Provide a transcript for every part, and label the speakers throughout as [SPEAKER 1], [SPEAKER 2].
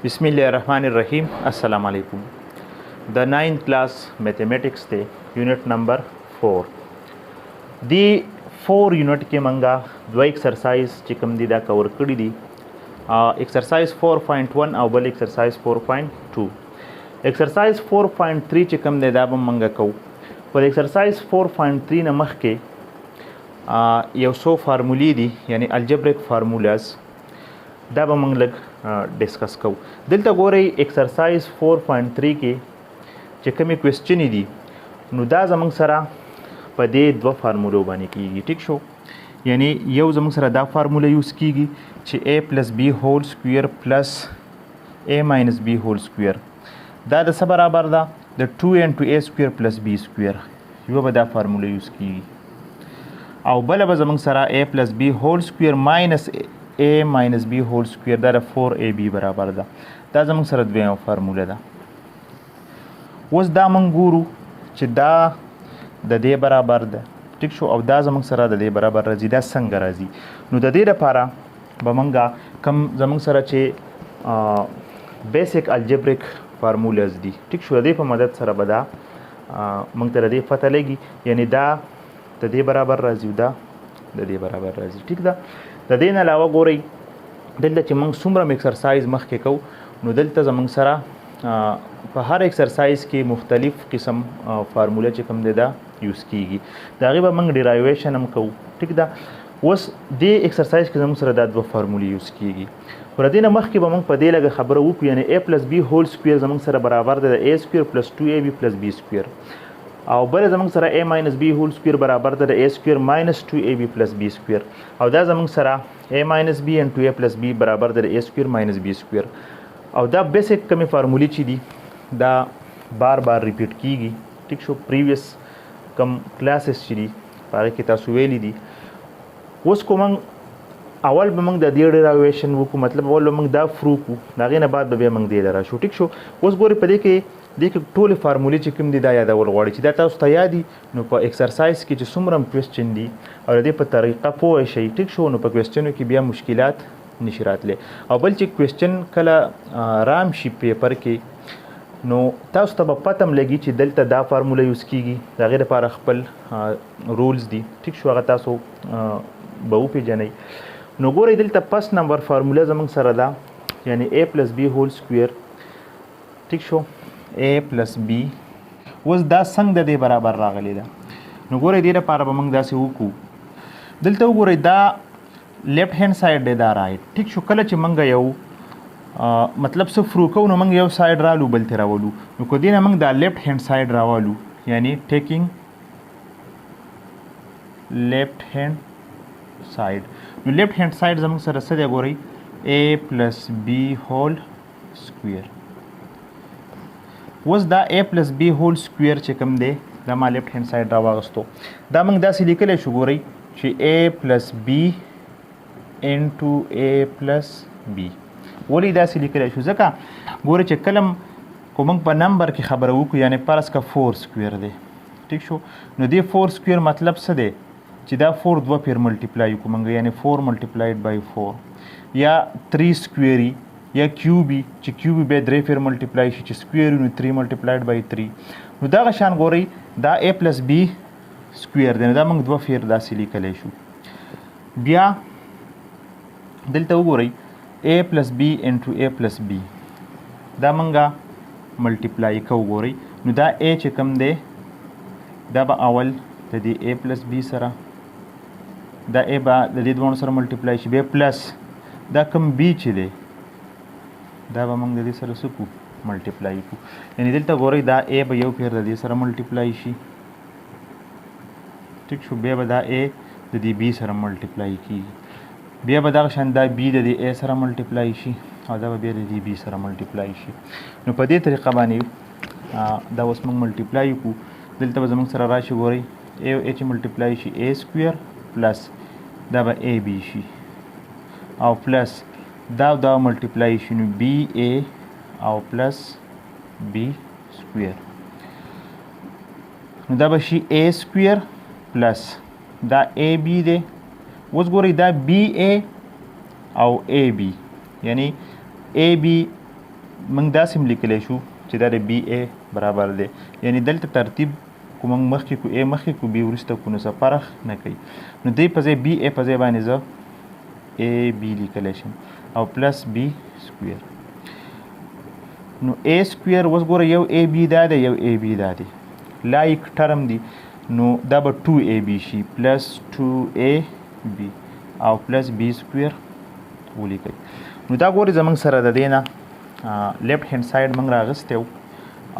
[SPEAKER 1] बिस्मिल्लाहिर्रहमानिर्रहीम अस्सलाम वालेकुम। द 9th क्लास मैथमेटिक्स थे यूनिट नंबर 4 दी 4 यूनिट के मंगा दो एक्सरसाइज चिकम दी दा कवर कड़ी दी एक्सरसाइज 4.1 और बल एक्सरसाइज 4.2 एक्सरसाइज 4.3 चिकम दे दा मंगा कौ पर एक्सरसाइज 4.3 न मख के यौ सो फार्मूली दी यानी अलजेब्रिक फार्मूलाज दा बे मंग लग डिस्कस कौ दलता गोरे एक्सरसाइज 4.3 के चिकमी क्वेश्चन दी नु दा जमंग सरा पदे दो फार्मूलो बानी की ठीक शो यानी यौ जमंग सरा दा फार्मूला यूज़ की a+b whole square plus a-b whole square दा द बराबर दा द 2a × a² + b² यो बदा फार्मूला यूज़ की और बल जमंग सरा a+b whole square minus a-b whole square दा 4ab बराबर दा जमंग सरा द्वे फार्मूला दा वस दा मंगूरू च दा द दे बराबर दा ठीक शो और दा जमंग सरा द दे बराबर राजी दा संग राजी नु द दे लपारा बमंगा कम जमंग सरा चे बेसिक अलजेब्रिक फार्मूलाज दी ठीक शो दे पर मदद सरा बदा मंग तर दे पता लगी यानी दा द दे बराबर राजी दा द दे बराबर राजी ठीक दा द दे न अलावा गोरई दलता च मंग सुमरम एक्सरसाइज मख के कौ नु दलता जमंग सरा पर हर एक्सरसाइज के मुख्तलिफ किस्म फार्मूला चिकम दे दा यूज़ की दागी बा मंग डिराइवेशन हम कौ ठीक दा वस दे एक्सरसाइज के जमंग सरा दा दो फार्मूले यूज़ की और दिन मख के बमंग पदे लगे खबर वो यानी a+b होल स्क्वायर जमंग सरा बराबर दे a² + 2ab + b² और बल जमंग सरा a-b होल स्क्वायर बराबर दे a² - 2ab + b² और दा जमंग सरा a-b × 2a + b बराबर दे a² - b² और दा बेसिक कमी फार्मूली ची दी दा बार बार रिपीट की ठीक शो प्रीवियस कम क्लासेस ची दी पारे की तासुवेली दी उसको मंग अवल बमंग दा दे डेरिवेशन वो को मतलब अवल बमंग दा फ्रू को दागे न बाद बे मंग दे दरा शो ठीक शो उस गोरे पदे के देख टोल फार्मूले चिकम दी दा याद अवल वाड़ी ची दा तास तयादी नो प एक्सरसाइज की सुमरम क्वेश्चन दी और दे प तरीका पोए शई ठीक शो नो प क्वेश्चन की बिया मुश्किलात निशरात ले और बल ची क्वेश्चन कला राम शी पेपर के नो तास तब पतम लगी ची दलता दा फार्मूला यूज़ की दागे द पार खपल रूल्स दी ठीक शो अगर तासो बहु पे जनई नो गोरे दलता फर्स्ट नंबर फार्मूला जमंग सरा दा यानी a+b होल स्क्वायर ठीक शो a+b वस दा संग दे बराबर रागले दा नो गोरे दे पार बमंग दा से हुकू दलता गोरे दा लेफ्ट हैंड साइड दे दा राइट ठीक शो कल च मंग यौ मतलब से फ्रूको नो मंग यौ साइड रालू बलते रावलू नो को दिन मंग दा लेफ्ट हैंड साइड रावलू यानी टेकिंग लेफ्ट हैंड साइड नो लेफ्ट हैंड साइड जमंग सर सदे गोरी a+b होल स्क्वायर वस दा a+b होल स्क्वायर चकम दे दा मा लेफ्ट हैंड साइड रावागस्तो दा मंग दा सिलिकले शुगोरी ची a+b × a+b वली दा सिलिकले शु जका गोरे च कलम को मंग पर नंबर की खबर वो यानी परस का 4 स्क्वायर दे ठीक शो नो दे 4 स्क्वायर मतलब से दे चिदा 4 दो फिर मल्टीप्लाई को मंग यानी 4 × 4 या 3 स्क्वायरी या क्यूबी च क्यूबी बे द्रे फिर मल्टीप्लाई च स्क्वायर नो 3 × 3 नो दा शान गोरी दा a+b स्क्वायर दे दा मंग दो फिर दा सिलिकले शु बिया दलता वो गोरी a+b × a+b दा मंगा मल्टीप्लाई को गोरी नु दा a चिकम दे दा बा अवल दी a+b सरा दा a बा दी दोनों सर मल्टीप्लाई शी बे प्लस दा कम b ची दे दा बा मंग दी सर सुकू मल्टीप्लाई को यानी दलता गोरी दा a बा यो फिर दी सर मल्टीप्लाई शी ठीक शो बे बदा a दी b सर मल्टीप्लाई की बे बदा शान दा b दी a सर मल्टीप्लाई शी और दा बे दी b sir multiply she know पदे तरीका बानी दा वस मंग मल्टीप्लाई को दलता जमंग सर राशि गोरी a h multiply she a² plus दा बा ab शी और प्लस दा मल्टीप्लाई शी नो ba और प्लस b² नो दा बा शी a² प्लस दा ab दे वस गोरी दा ba और ab यानी ए बी موږ داسې هم لیکلی شو چې دا د بی ای برابر دی، یعنی دلته ترتیب کو موږ مخکې کو ای مخکې کو بی وروسته کو، نو څه فرق نه کوي. نو دی په ځای بی ای په ځای باندې زه ای بی لیکلی شم او پلس بی سکویر. نو ای سکویر اوس ګوره یو ای بی دا دی یو ای بی دا دی، لایک ټرم دی، نو دا به 2ab شي پلس 2ab او پلس بی سکویر ولیکئ. نو دا ګورئ زموږ سره د دې نه لیفټ هینډ سایډ موږ راغستی و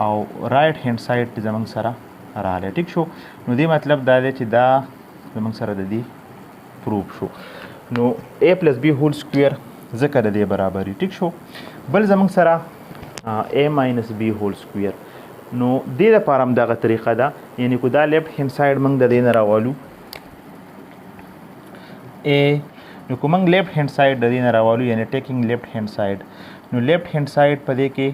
[SPEAKER 1] او رایټ هینډ سایډ زموږ سره راغلی. ټیک شو. نو دې مطلب دا دی چې دا زموږ سره د دې پروف شو. نو a پلس بی هول سکویر ځکه د دې برابر وي. ټیک شو. بل زموږ سره a ماینس بی هول سکویر. نو دې دپاره هم دغه طریقه ده، یعنی کو دا لیفټ هینډ سایډ موږ د دې نه راوالو a، نو که موږ لیفټ هینډ سایډ د دې نه راوالو یعنی ټیکینګ لیفټ هینډ سایډ، نو لیفټ هینډ سایډ په دې کې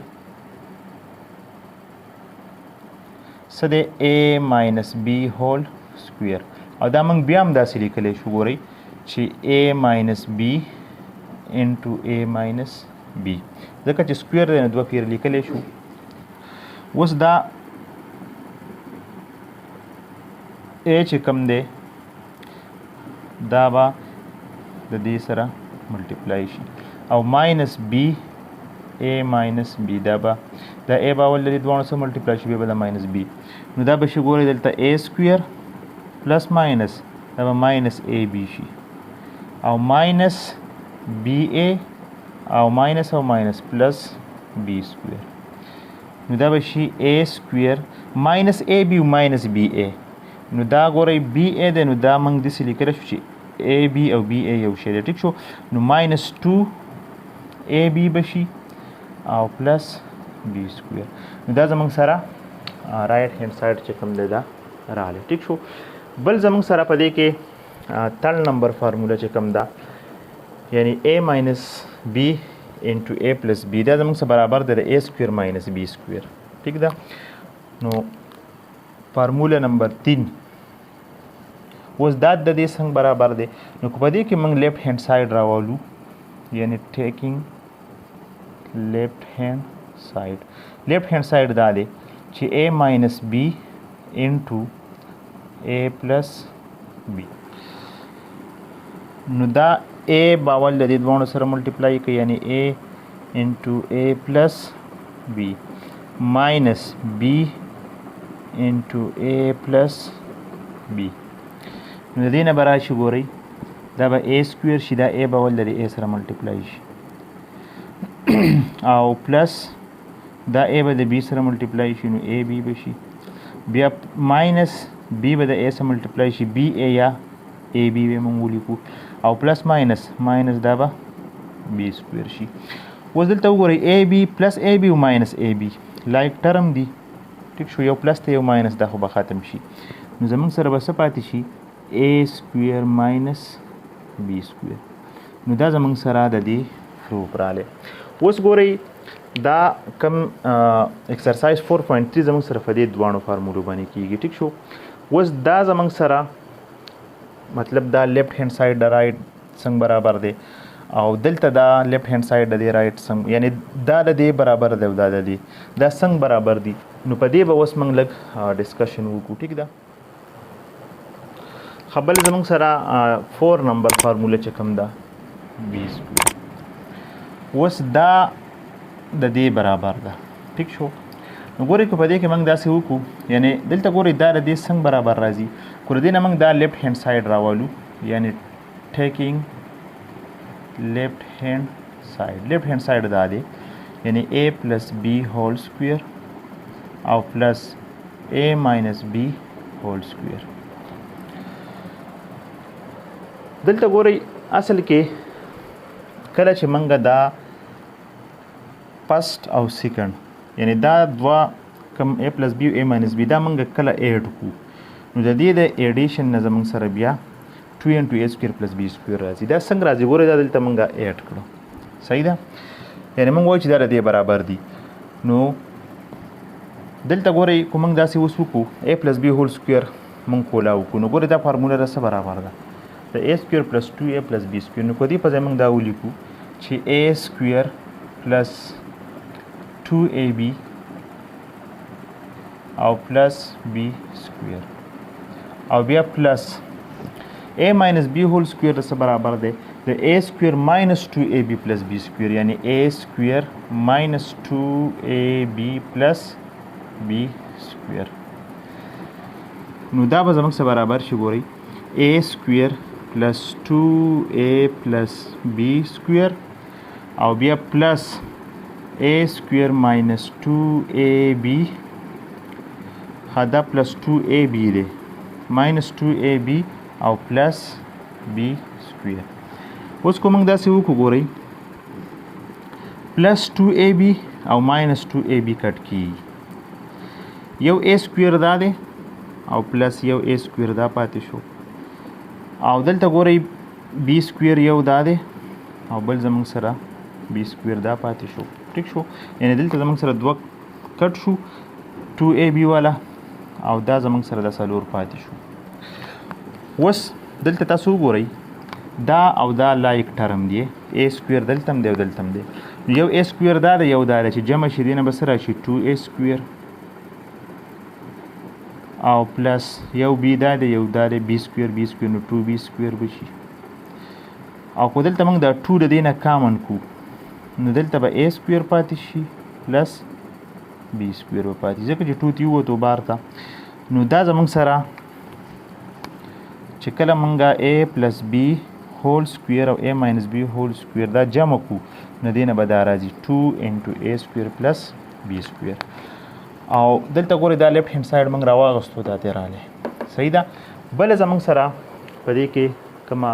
[SPEAKER 1] څه دی a ماینس بی هول سکویر، او دا موږ بیا هم داسې لیکلی شو ګورئ چې a ماینس بی انټو a ماینس بی، ځکه چې سکویر دی نو دوه پیر لیکلی شو. اوس دا a چې کوم دی دا به د دې سره ملټیپلای شي او ماینس بی a ماینس بی دا به دا a به اول د دې دواړو سره ملټیپلای شي بیا به د ماینس بی، نو دا به شي ګورئ دلته a سکویر پلس ماینس دا به ماینس a بی شي او ماینس بی a او ماینس پلس بی سکویر، نو دا به شي a سکویر ماینس a بی او ماینس بی a، نو دا ګورئ بی a دی، نو دا موږ داسې لیکلی شو چې a بی او بی a یو شی دی. ټیک شو. نو ماینس 2 a بی به شي او پلس بی سکویر، نو دا زموږ سره رایټ هینډ سایډ چې کوم دی دا راغلی. ټیک شو. بل زموږ سره په دې کې تھرډ نمبر فارموله چې کوم ده یعنی a ماینس بی انټو a پلس بی، دا زموږ سره برابر دی د a سکویر ماینس بی سکویر. ٹھیک ده. نو فارموله نمبر 3 اوس دا د دې څنګه برابر دی، نو که په دې کې موږ لیفټ هینډ سایډ راوالو یعنی ټیکینګ لیفټ هینډ سایډ، لیفټ هینډ سایډ دا دی چې a ماینس بی انټو a پلس بی، نو دا a باول د دې دواړو سره ملټیپلای کوي یعنی a انټو a پلس بی ماینس بی انټو a پلس بی، نو د دې نه به راشي ګورئ دا به a سکویر شي، دا a باول د a سره ملټیپلای شي او پلس دا a به د b سره ملټیپلای شي نو a b به شي، بیا ماینس b به د a سره ملټیپلای شي b a یا a b به موږ ولیکو او پلس ماینس دا به b سکویر شي. اوس دلته وګورئ a b پلس a b او ماینس a b لایک ټرم دی. ټیک شو. یو پلس ته یو ماینس دا خو به ختم شي، نو زموږ سره به څه پاتې شي a سکویر ماینس b سکویر، نو دا زموږ سره د دې پروف راغلی. اوس ګورئ دا کم ایکسرسایز 4.3 زموږ سره په دې دواړو فارمولو باندې کیږي. ټیک شو. اوس دا زموږ سره مطلب دا لیفټ هینډ سایډ د رایټ څنګه برابر دی او دلته دا لیفټ هینډ سایډ د دې رایټ څنګه یعنی دا د دې برابر دی او دا د دې دا څنګه برابر دي، نو په دې به اوس موږ لږ ډسکشن وکړو. ټیک ده. خبل زموږ سره 4 نمبر فارموله چې کوم ده بی سکویر، اوس دا د دې برابر ده. ټیک شو. نو ګورئ که په دې کې موږ داسې وکړو یعنی دلته ګورئ دا د دې څنګه برابر راځي، که د دې نه موږ دا لیفټ هینډ سایډ راوالو یعنی ټیکینګ لیفټ هینډ سایډ، لیفټ هینډ سایډ دا دی یعنی a پلس بی هول سکویر او پلس a ماینس بی هول سکویر. دلته ګورئ اصل کې کله چې موږ دا فرست او سیکنډ یعنی دا دوا کم a پلس بی او a ماینس بی دا موږ کله ایډ کړو، نو د دې د ایډیشن نه زموږ سره بیا 2 انټو a سکویر پلس بی سکویر راځي. دا څنګه راځي ګورئ دا دلته موږ ایډ کړو. صحیح ده. یعنی موږ وایو چې دا د دې برابر دي. نو دلته ګورئ که موږ داسې اوس وکړو a پلس بی هول سکویر موږ کولا وکړو، نو ګورئ دا فارموله د څه برابر ده د a سکویر پلس 2a پلس بی سکویر، نو په دې په ځای موږ دا ولیکو چې a سکویر پلس 2ab او پلس b سکویر او بیا پلس a minus b whole square د څه برابر دی د a square minus 2ab plus b square یعنی a square minus 2ab plus b square نو دا به زموږ سره برابر شي ګورئ a square plus 2a plus b square او بیا plus a square minus 2ab دا plus 2ab دی minus 2ab او plus b square اوس کو موږ داسې وکړو ګورئ plus 2ab او minus 2ab کټ کیږي یو a square دا دی او plus یو a square دا پاتې شو او دلته ګورئ b square یو دا دی او بل زموږ سره b square دا پاتې شو ټیک شو یعنی دلته زموږ سره دوه کټ شو 2ab والا او دا زموږ سره د څلور پاتې شو اوس دلته تاسو وګورئ دا او دا لایک ټرم دی a square دلته هم دی او دلته هم دی یو a square دا دی یو دا دی چې جمع شي دینه به څه راشي 2a square او پلس یو b دا دی یو دا دی b square نو 2b square بشي او خو دلته موږ دا 2 د دې نه کامن کو نو دلته به a square پاتې شي پلس b square به پاتې ځکه چې 2 تی ووتو بار ته نو دا زموږ سره چې کله موږ a plus b whole square او a minus b whole square دا جمع کو نو دې نه به دا راځي 2 into a square plus b square او دلته ګورئ دا لیفټ هینډ سایډ موږ راواغستو دا ته راغلی صحیح ده بله زموږ سره په دې کې کومه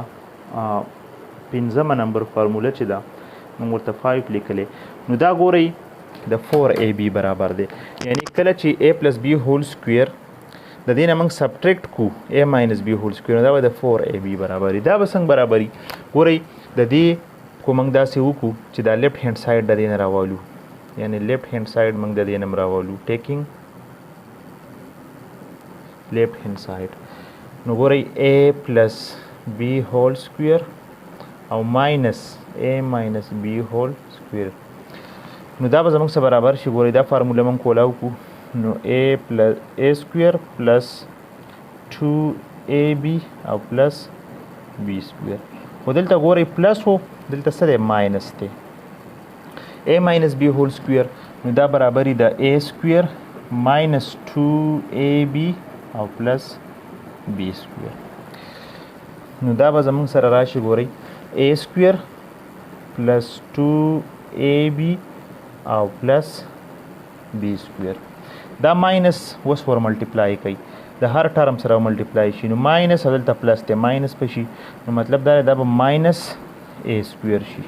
[SPEAKER 1] پنځمه نمبر فارموله چې ده موږ ورته 5 لیکلی نو دا ګورئ د 4ab برابر دی یعنی کله چې a plus b whole square د دې نه موږ سبټریکټ کو a minus b whole square دا به د 4ab برابر دی دا به څنګه برابري ګورئ د دې کو موږ داسې وکړو چې دا لیفټ هینډ سایډ د دې نه راوالو یعنی لیفټ هینډ سایډ موږ د دې نه راوالو ټیکینګ لیفټ هینډ سایډ نو ګورئ a plus b whole square او minus a minus b whole square نو دا به زموږ سره برابر شي ګورئ دا فارموله موږ کولاو کو نو a square plus 2ab او plus b square خو دلته ګورئ پلس و دلته څه دی ماینس دی a minus b whole square نو دا برابري د a square minus 2ab او plus b square نو دا به زموږ سره راشي ګورئ a square plus 2ab او plus b square دا ماینس اوس ور ملټیپلای کوي د هر ټرم سره ملټیپلای شي نو ماینس دلته پلس دی ماینس پشي نو مطلب دا به ماینس a square شي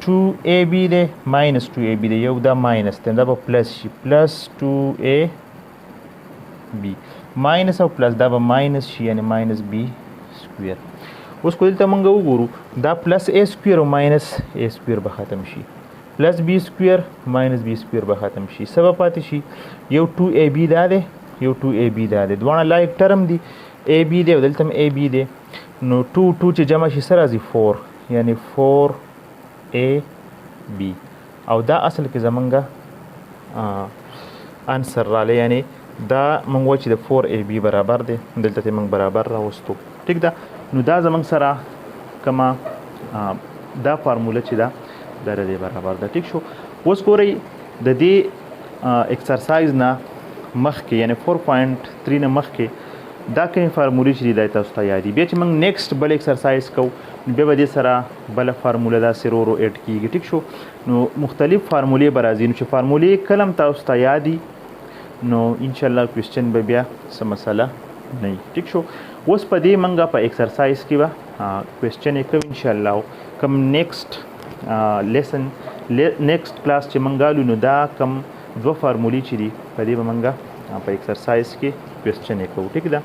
[SPEAKER 1] 2ab دی ماینس 2ab دی یو دا ماینس دی دا به پلس شي پلس 2ab ماینس او پلس دا به ماینس شي یعنی ماینس b square اوس کو دلته موږ وګورو دا پلس a square او ماینس a square به ختم شي پلس b square ماینس b square به ختم شي څه به پاتې شي یو 2ab دا دی یو 2ab دا دی دواړه لایک ټرم دي ab دی او دلته هم ab دی نو 2 چې جمع شي څه راځي 4 یعنی 4ab او دا اصل کې زمونږ انسر رالی یعنی دا موږ وایو چې د 4ab برابر دی دلته ته موږ برابر راوستو ټیک ده نو دا زمونږ سره کومه دا فارموله چې ده دا د دې برابر ده ټیک شو اوس ګورئ د دې ایکسرسایز نه مخکې یعنی 4.3 نه مخکې دا کومې فارمولې چې دي دا تاسو ته یاد دي بیا چې موږ نیکسټ بل ایکسرسایز کوو نو بیا به دې سره بله فارموله داسې ورو ورو ایډ کېږي ټیک شو نو مختلف فارمولې به راځي نو چې فارمولې کله هم تاسو ته یاد دي نو انشاءالله کوېسچن به بیا څه مسله نه وي ټیک شو اوس په دې موږ په ایکسرسایز کې به کوېسچن یې کوو انشاءالله کوم نیکسټ لیسن نیکسټ کلاس چې موږ الو نو دا کم دوه فارمولې چې دي په دې به موږ په ایکسرسایز کې کوېسچن یې کوو ټیک ده